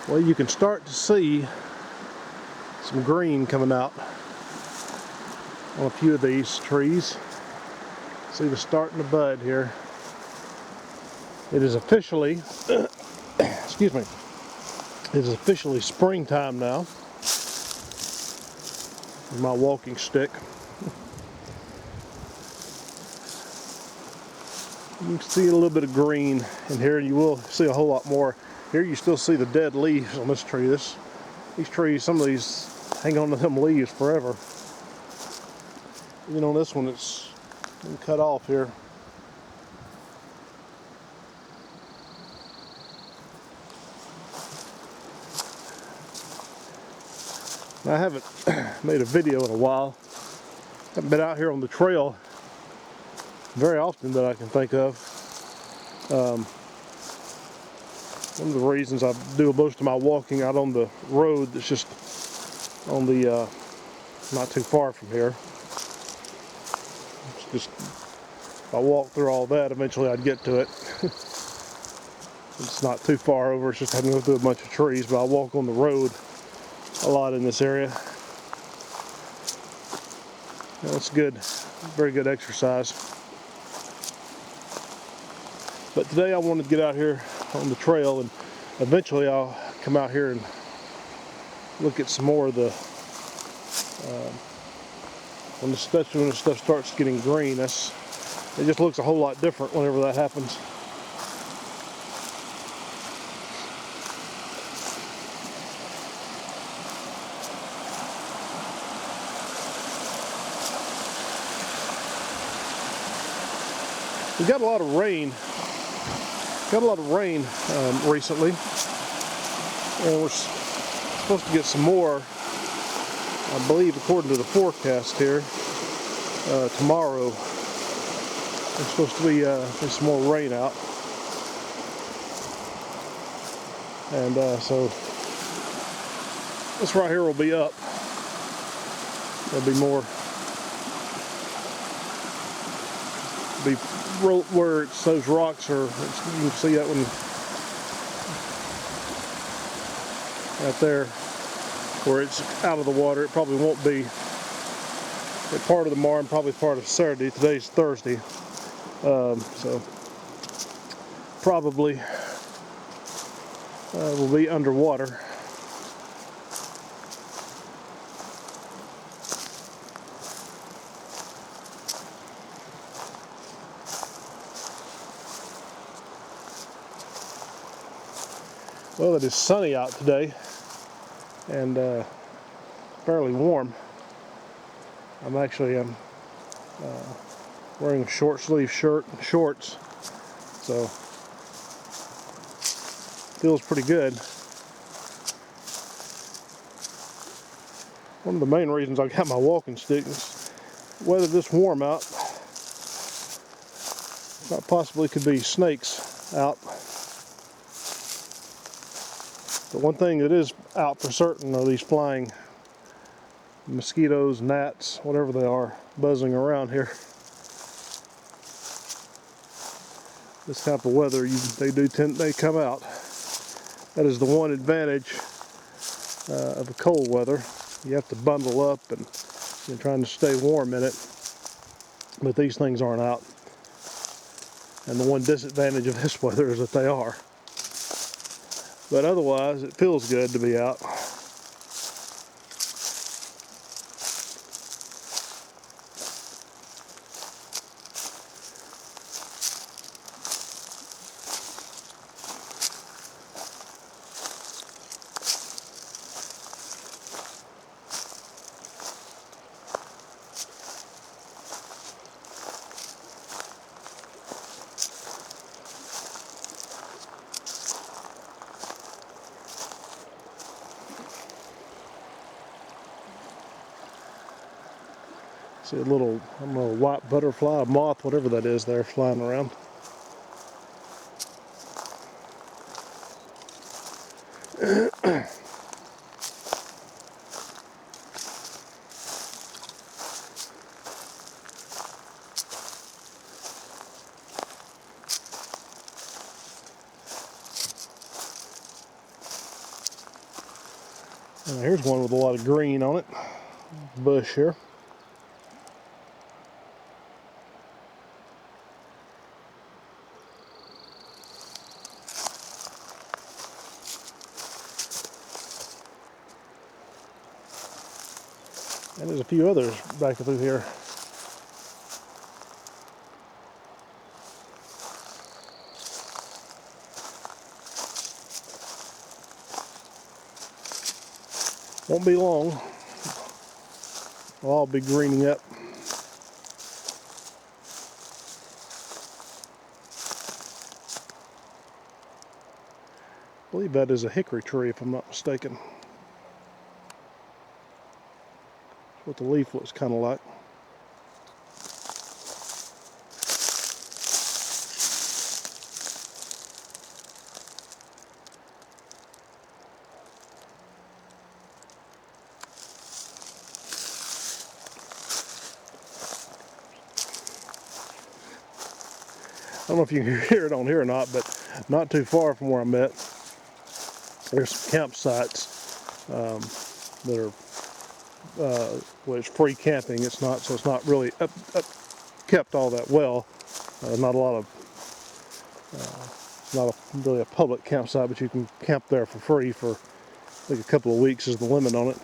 Well, you can start to see some green coming out on a few of these trees. See the starting to bud here. It is officially, excuse me, it is officially springtime now. With my walking stick. You can see a little bit of green in here, and you will see a whole lot more. Here you still see the dead leaves on this tree. These trees, some of these hang on to them leaves forever. Even on this one, it's been cut off here. Now, I haven't made a video in a while. Haven't been out here on the trail very often that I can think of. One of the reasons I do most of my walking out on the road that's just on the not too far from here. It's just if I walk through all that, eventually I'd get to it. It's not too far over, it's just having to go through a bunch of trees, but I walk on the road a lot in this area. That's good, very good exercise. But today I wanted to get out here on the trail, and eventually I'll come out here and look at some more of the especially when the stuff starts getting green. It just looks a whole lot different whenever that happens. We got a lot of rain. Recently, and we're supposed to get some more. I believe, according to the forecast here, tomorrow there's supposed to be there's some more rain out, and so this right here will be up. There'll be more. Be where it's, those rocks are. You can see that one right there, where it's out of the water. It probably won't be part of tomorrow and probably part of Saturday. Today's Thursday, so probably will be underwater. Well, it is sunny out today and fairly warm. I'm wearing a short sleeve shirt and shorts, so feels pretty good. One of the main reasons I got my walking stick is weather this warm out, thought possibly could be snakes out. But one thing that is out for certain are these flying mosquitoes, gnats, whatever they are, buzzing around here. This type of weather, they come out. That is the one advantage of the cold weather. You have to bundle up and you're trying to stay warm in it. But these things aren't out. And the one disadvantage of this weather is that they are. But otherwise, it feels good to be out. See a little, I don't know, white butterfly, a moth, whatever that is there flying around. And here's one with a lot of green on it. Bush here. And there's a few others back through here. Won't be long. They'll all be greening up. I believe that is a hickory tree, if I'm not mistaken. That's what the leaf looks kind of like. I don't know if you can hear it on here or not, but not too far from where I'm at, there's some campsites that are well, it's free camping. It's not really up kept all that well. Not a lot of really a public campsite, but you can camp there for free for I think a couple of weeks is the limit on it.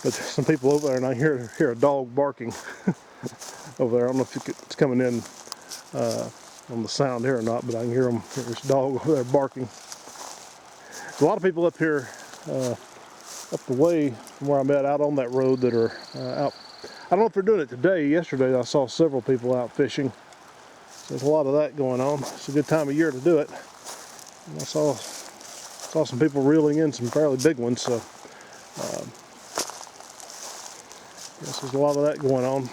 But there's some people over there, and I hear a dog barking over there. I don't know if it's coming in on the sound here or not, but I can hear this dog over there barking. There's a lot of people up here, up the way from where I'm at, out on that road that are out. I don't know if they're doing it today. Yesterday I saw several people out fishing. So there's a lot of that going on. It's a good time of year to do it. And I saw some people reeling in some fairly big ones. So yes, there's a lot of that going on.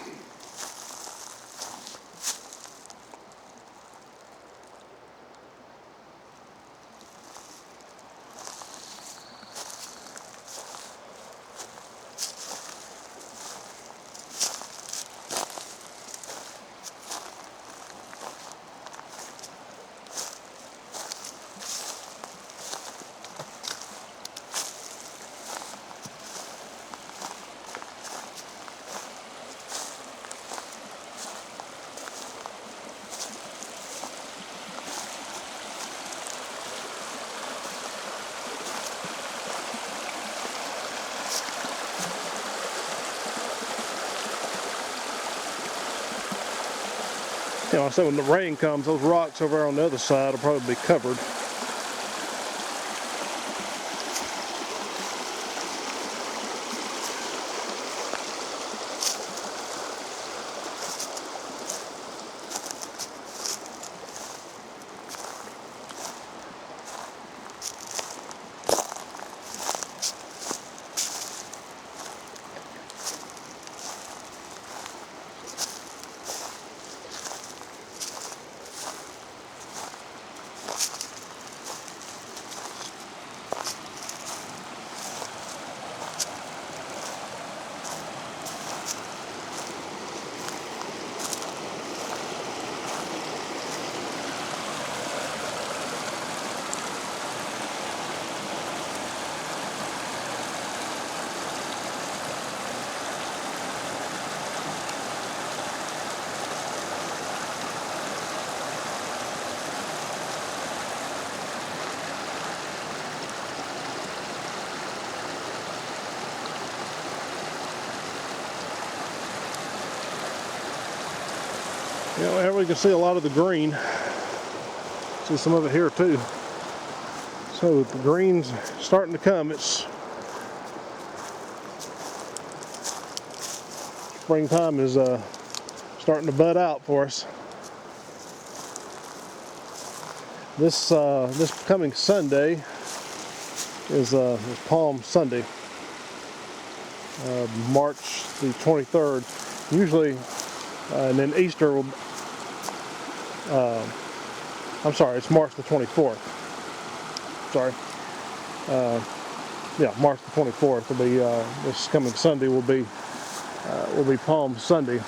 You know, I said when the rain comes, those rocks over there on the other side will probably be covered. You know, here we can see a lot of the green. See some of it here too. So the green's starting to come. It's springtime is starting to bud out for us. This coming Sunday is Palm Sunday, March the 23rd. Usually, and then Easter will. I'm sorry, it's March the 24th. Sorry. Yeah, March the 24th will be this coming Sunday will be Palm Sunday,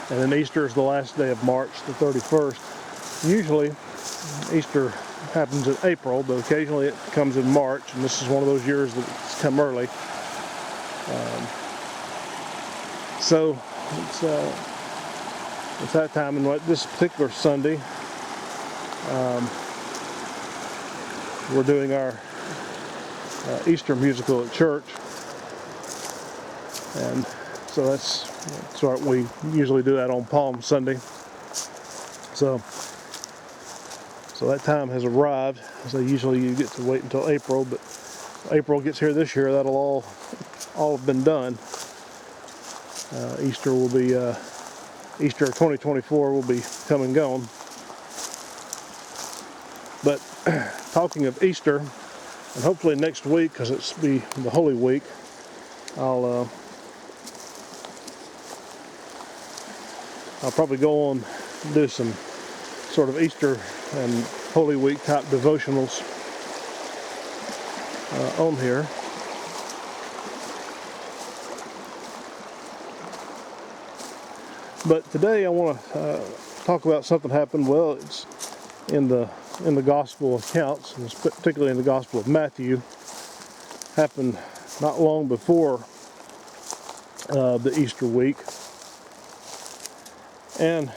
and then Easter is the last day of March, the 31st. Usually, Easter happens in April, but occasionally it comes in March, and this is one of those years that it's come early. So it's that time, and this particular Sunday, we're doing our Easter musical at church, and so that's right. We usually do that on Palm Sunday. So that time has arrived. So usually you get to wait until April, but April gets here this year. That'll all have been done. Easter will be Easter of 2024 will be come and gone. But talking of Easter, and hopefully next week, because it's be the Holy Week, I'll probably go on and do some sort of Easter and Holy Week type devotionals on here. But today I want to talk about something happened. Well, it's in the Gospel accounts, and particularly in the Gospel of Matthew. Happened not long before the Easter week, and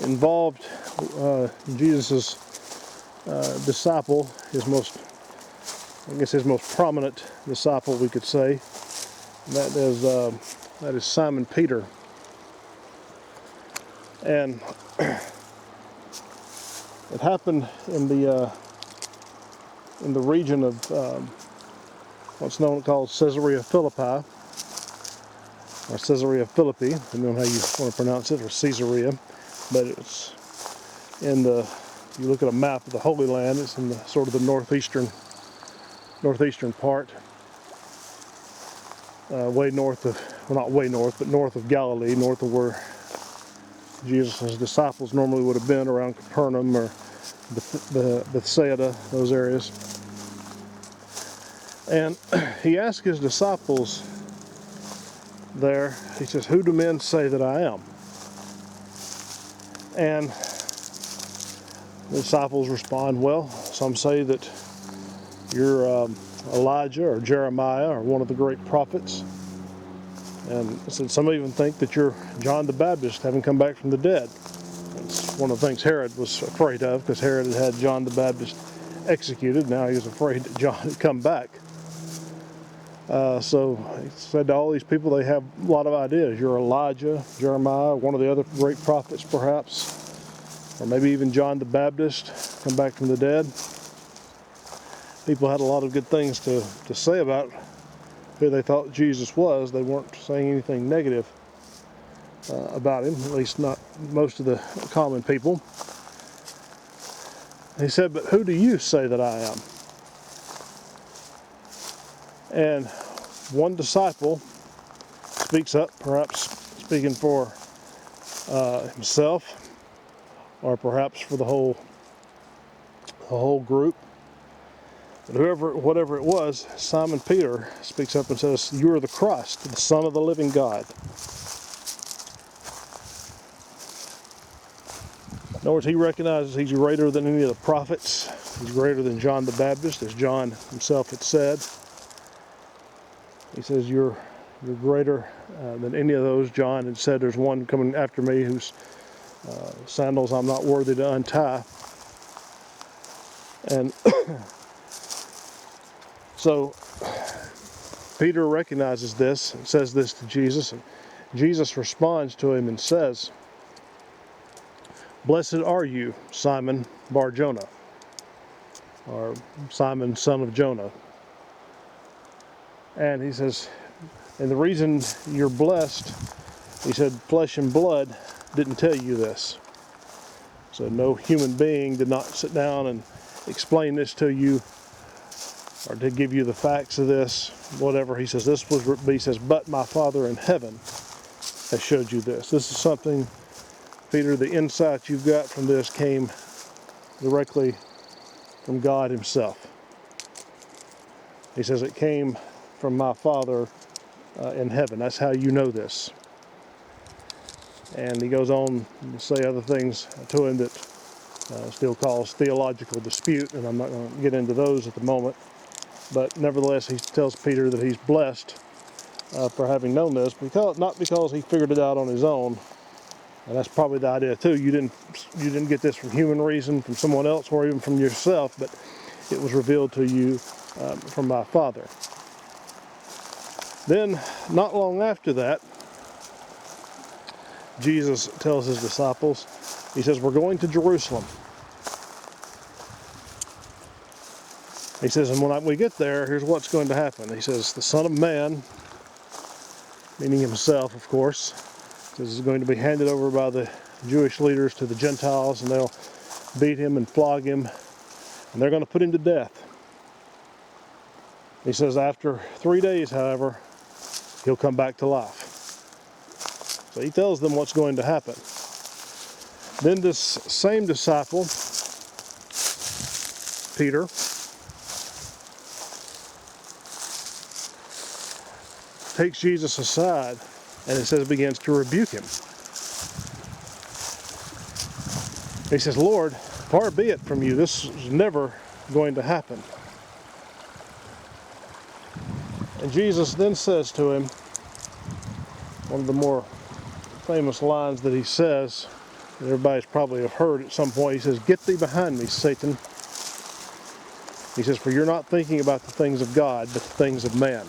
involved Jesus' disciple, his most prominent disciple, we could say. And that is Simon Peter. And it happened in the region of what's called Caesarea Philippi, or Caesarea Philippi, depending on how you want to pronounce it, or Caesarea. But it's in if you look at a map of the Holy Land, it's in the sort of the northeastern part, way north of, well, not way north, but north of Galilee, north of where Jesus' disciples normally would have been, around Capernaum or Bethsaida, those areas. And he asked his disciples there, he says, "Who do men say that I am?" And the disciples respond, "Well, some say that you're Elijah or Jeremiah or one of the great prophets. And some even think that you're John the Baptist, having come back from the dead." It's one of the things Herod was afraid of, because Herod had John the Baptist executed. Now he was afraid that John had come back. So he said to all these people, they have a lot of ideas. You're Elijah, Jeremiah, one of the other great prophets perhaps, or maybe even John the Baptist, come back from the dead. People had a lot of good things to say about who they thought Jesus was. They weren't saying anything negative about him, at least not most of the common people. He said, "But who do you say that I am?" And one disciple speaks up, perhaps speaking for himself, or perhaps for the whole group. But whatever it was, Simon Peter speaks up and says, "You are the Christ, the Son of the living God." In other words, he recognizes he's greater than any of the prophets. He's greater than John the Baptist, as John himself had said. He says, you're greater than any of those. John had said, "There's one coming after me whose sandals I'm not worthy to untie." And so Peter recognizes this and says this to Jesus, and Jesus responds to him and says, "Blessed are you, Simon Bar-Jonah," or Simon, son of Jonah. And he says, and the reason you're blessed, he said, flesh and blood didn't tell you this. So no human being did not sit down and explain this to you, or to give you the facts of this, whatever. He says, "But my Father in heaven has showed you this." This is something, Peter, the insight you've got from this came directly from God himself. He says, "It came from my Father in heaven." That's how you know this. And he goes on to say other things to him that Still cause theological dispute, and I'm not going to get into those at the moment. But nevertheless, he tells Peter that he's blessed for having known this, not because he figured it out on his own. And that's probably the idea too. You didn't get this from human reason, from someone else, or even from yourself, but it was revealed to you from my Father. Then, not long after that, Jesus tells his disciples, he says, we're going to Jerusalem. He says, and when we get there, here's what's going to happen. He says, the Son of Man, meaning himself, of course, is going to be handed over by the Jewish leaders to the Gentiles, and they'll beat him and flog him, and they're going to put him to death. He says after 3 days, however, he'll come back to life. So he tells them what's going to happen. Then this same disciple, Peter, takes Jesus aside, and it says begins to rebuke him. He says, Lord, far be it from you. This is never going to happen. And Jesus then says to him, one of the more famous lines that he says, that everybody's probably have heard at some point, he says, get thee behind me, Satan. He says, for you're not thinking about the things of God, but the things of man.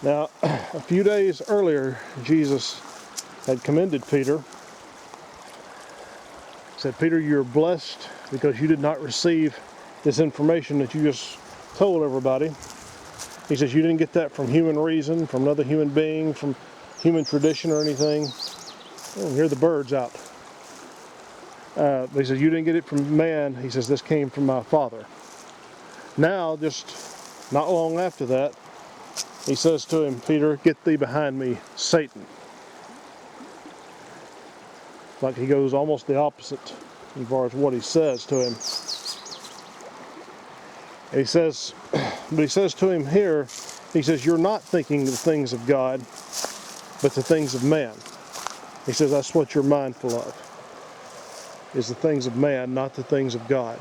Now, a few days earlier, Jesus had commended Peter. He said, Peter, you're blessed because you did not receive this information that you just told everybody. He says, you didn't get that from human reason, from another human being, from human tradition or anything. Oh, hear the birds out. He says, you didn't get it from man. He says, this came from my Father. Now, just not long after that, he says to him, Peter, get thee behind me, Satan. Like he goes almost the opposite as far as what he says to him. He says, but he says to him here, he says, you're not thinking the things of God, but the things of man. He says, that's what you're mindful of, is the things of man, not the things of God.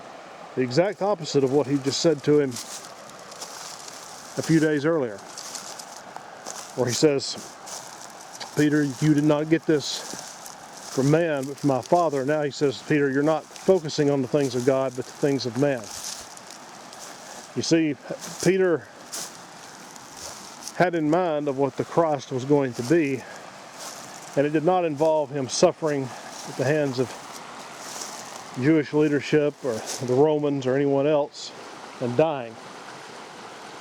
The exact opposite of what he just said to him a few days earlier, where he says, Peter, you did not get this from man, but from my Father. Now he says, Peter, you're not focusing on the things of God, but the things of man. You see, Peter had in mind of what the Christ was going to be, and it did not involve him suffering at the hands of Jewish leadership or the Romans or anyone else and dying.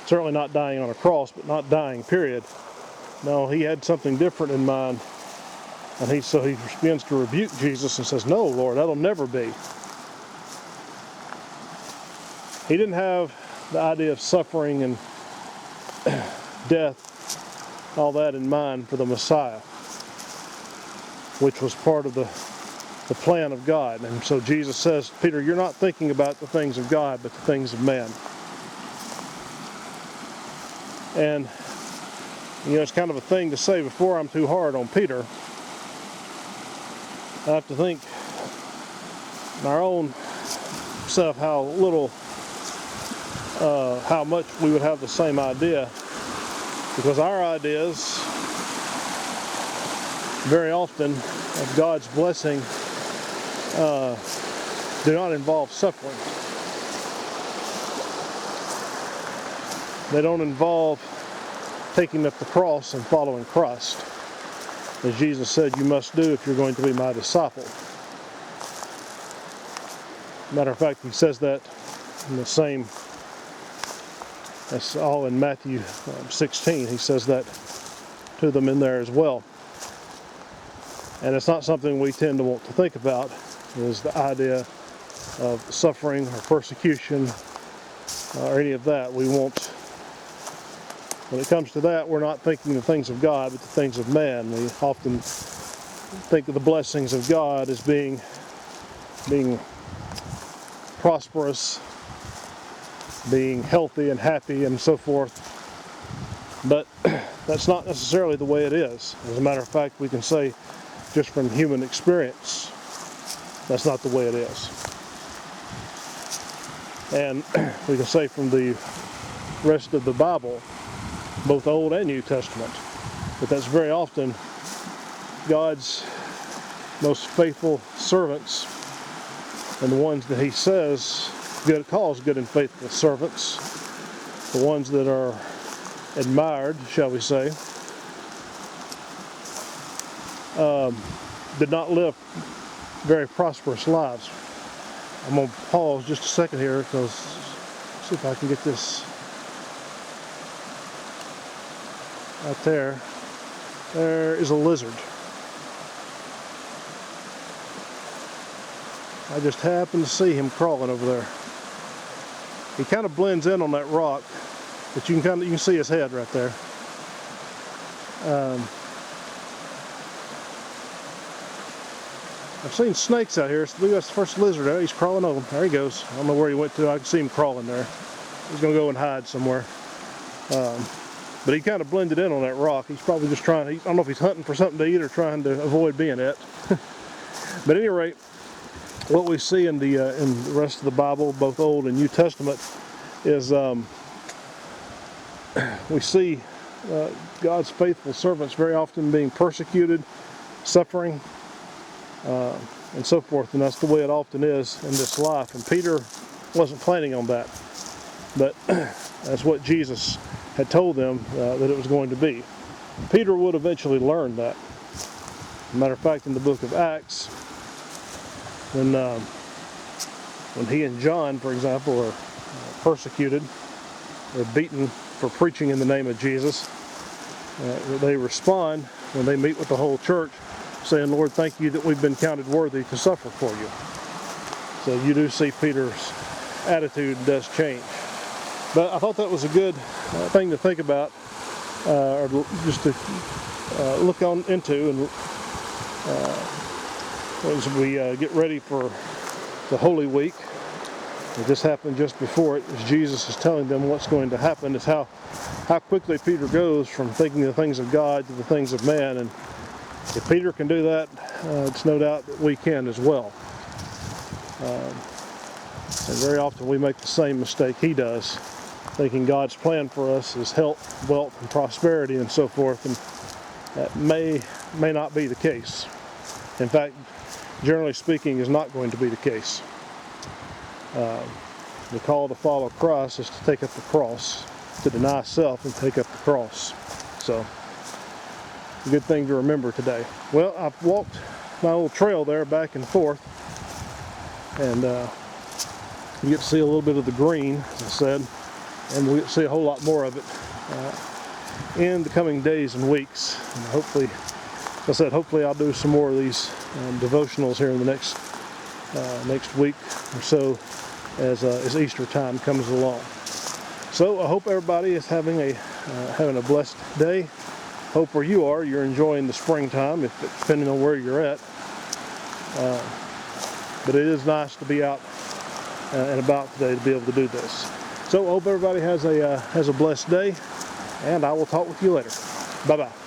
Certainly not dying on a cross, but not dying, period. No, he had something different in mind. And so he begins to rebuke Jesus and says, no, Lord, that'll never be. He didn't have the idea of suffering and death, all that in mind for the Messiah, which was part of the plan of God. And so Jesus says, Peter, you're not thinking about the things of God, but the things of man. And, it's kind of a thing to say before I'm too hard on Peter. I have to think in our own self how much we would have the same idea, because our ideas very often of God's blessing do not involve suffering. They don't involve taking up the cross and following Christ, as Jesus said you must do if you're going to be my disciple. Matter of fact, he says that in the same, that's all in Matthew 16. He says that to them in there as well. And it's not something we tend to want to think about, is the idea of suffering or persecution or any of that. We won't, when it comes to that, we're not thinking the things of God, but the things of man. We often think of the blessings of God as being prosperous, being healthy and happy and so forth. But that's not necessarily the way it is. As a matter of fact, we can say just from human experience. That's not the way it is. And we can say from the rest of the Bible, both Old and New Testament, that that's very often God's most faithful servants, and the ones that He says calls good and faithful servants, the ones that are admired, shall we say, did not live very prosperous lives. I'm going to pause just a second here because see if I can get this right there. There is a lizard. I just happened to see him crawling over there. He kind of blends in on that rock, but you can see his head right there. I've seen snakes out here. So that's the first lizard out. He's crawling over. There he goes. I don't know where he went to. I can see him crawling there. He's going to go and hide somewhere. But he kind of blended in on that rock. He's probably just trying. I don't know if he's hunting for something to eat or trying to avoid being it. But at any rate, what we see in the rest of the Bible, both Old and New Testament, is we see God's faithful servants very often being persecuted, suffering, and so forth. And that's the way it often is in this life. And Peter wasn't planning on that, but that's what Jesus had told them that it was going to be. Peter would eventually learn that. As a matter of fact, in the book of Acts, when he and John, for example, are persecuted, they're beaten for preaching in the name of Jesus, they respond when they meet with the whole church, saying, "Lord, thank you that we've been counted worthy to suffer for you." So you do see Peter's attitude does change. But I thought that was a good thing to think about, or just to look on into, and as we get ready for the Holy Week. This happened just before it, as Jesus is telling them what's going to happen, is how quickly Peter goes from thinking the things of God to the things of man. And if Peter can do that, it's no doubt that we can as well. And very often we make the same mistake he does, thinking God's plan for us is health, wealth, and prosperity and so forth, and that may not be the case. In fact, generally speaking, is not going to be the case. The call to follow Christ is to take up the cross, to deny self and take up the cross. So, a good thing to remember today. Well, I've walked my little trail there back and forth, and you get to see a little bit of the green, as I said, and we'll get to see a whole lot more of it in the coming days and weeks. And hopefully, as I said, hopefully I'll do some more of these devotionals here in the next week or so, as Easter time comes along. So I hope everybody is having a blessed day. Hope where you are, you're enjoying the springtime, depending on where you're at. But it is nice to be out and about today to be able to do this. So I hope everybody has a blessed day, and I will talk with you later. Bye-bye.